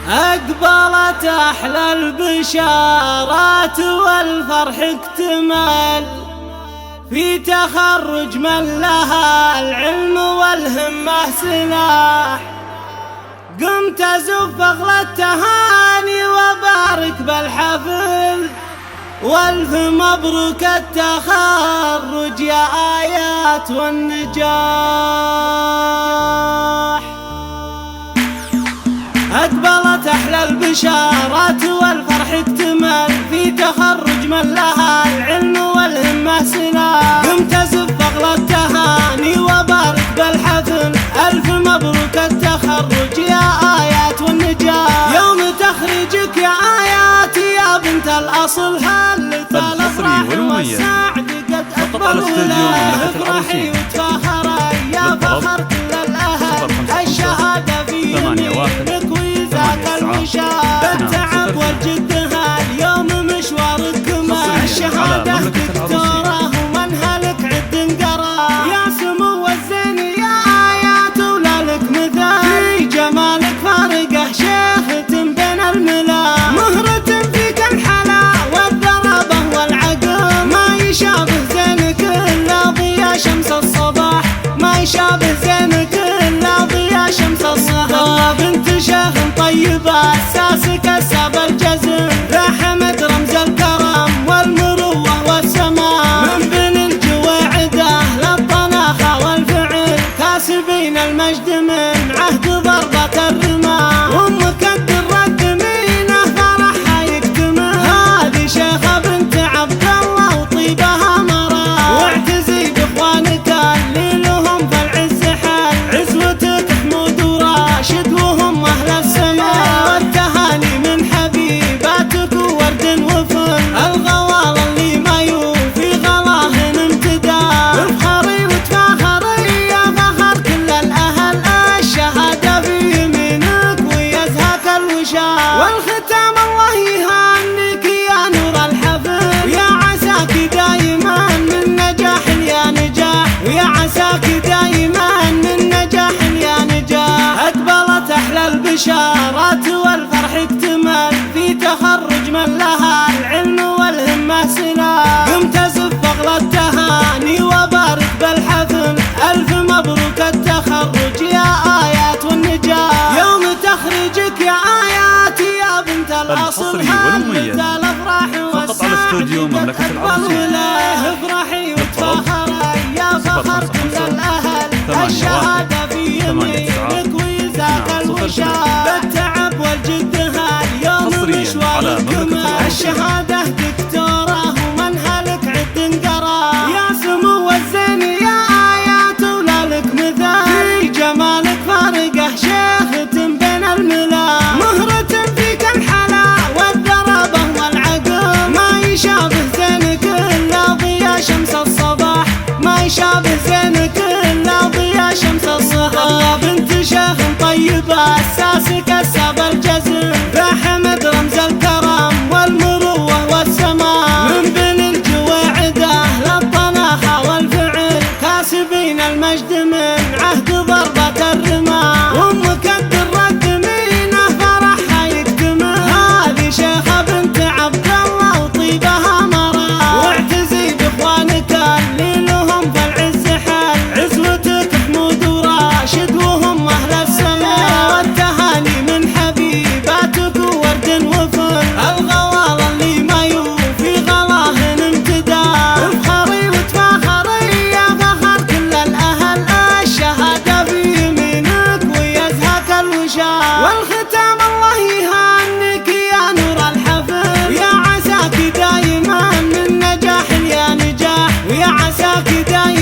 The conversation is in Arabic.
أقبلت أحلى البشارات والفرح اكتمل في تخرج من لها العلم والهمة سلاح. قمت أزف أغلى التهاني وبارك بالحفل والف مبروك التخرج يا آيات والنجاح. أقبلت أحلى البشارات والفرح اكتمل في تخرج من لها العلم والهمة سلاح. قمت أزف أغلى التهاني وبارك بالحفل ألف مبروك التخرج يا آيات والنجاح. يوم تخرجك يا آيات يا بنت الأصل هلت الأفراح والسعد قد أكبروا له. افرحي وتفاخري يا فخر كل الأهل الشهادة في يمينك ويزاك الوشاح. بالتعب والجد هاليوم مشوارك كمال. الشهادة دكتوراه ومنهلك عد انقرا. يا سمو الزين يا آيات ولا لك مثال. في جمالك فارقه شيخة بين الملا. مهرة فيك الحلا والذرابة والعقل. ما يشابه زينك إلا ضياء شمس الصباح. ما يشابه زينك إلا ضياء شمس الصباح. بنت شيخ طيبة أساسك أساب الجزم. رحمت رمز الكرم والمروة والسماء. من بين الجواعدة للطناخة والفعل كاسبين المجد من عهد ضربة الرماح. أمك الدرة مينة فرحها يكتمل. هذه شيخة بنت عبد الله وطيبها مرا. واعتزي بإخوانك اللي لهم في العز حال. عزوتك حمود وراشد وهم أهل السماء. والتهاني من حبيباتك وورد وفل. الغوال اللي ما يوفي غلاهن امتدى. افخري وتفاخري يا فخر كل الأهل. الشهادة في يمينك ويزهاك الوشاح. والختام الله يهنيك يا نور الحفل. يا عساك دايما من نجاح يا نجاح. ويا عساك دايما من نجاح يا نجاح. أقبلت أحلى البشارات والفرح اكتمل في تخرج من لها العلم والهمة سلاح. قمت أزف أغلى التهاني وبارك بالحفل ألف مبروك التخرج يا آيات والنجاح. يوم تخرجك يا آيات يا بنت الأصل هلت الأفراح والسعد قد أكبروا له. افرحي وتفاخري يا فخر كل الأهل الشهادة في يمينك ويزاك الوشاح. بالتعب والجد هاليوم مشوارك كمال. الشهادة دكتوراه ومنهلك عد انقرا. يا سمو الزين يا آيات ولا لك مثال. في جمالك فارقه شيخة بين الملا. مهرة فيك الحلا والذرابة والعقل. ما يشابه زينك إلا ضياء شمس الصباح. ما يشابه زينك إلا ضياء شمس الصباح. بنت شيخ طيبة أساسك أساب الجزم. رحمت رمز الكرم والمروة والسماء. من بين الجواعدة للطناخة والفعل كاسبين المجد من عهد ضربة الرماح. أمك الدرة مينة فرحها يكتمل. هذه شيخة بنت عبد الله وطيبها مرا. واعتزي بإخوانك اللي لهم في العز حال. عزوتك حمود وراشد وهم أهل السماء. والتهاني من حبيباتك وورد وفل. الغوال اللي ما يوفي غلاهن امتدى. افخري وتفاخري يا فخر كل الأهل. الشهادة في يمينك ويزهاك الوشاح. والختام الله يهنيك يا نور الحفل. يا عساك دايما من نجاح يا نجاح. ويا عساك دايما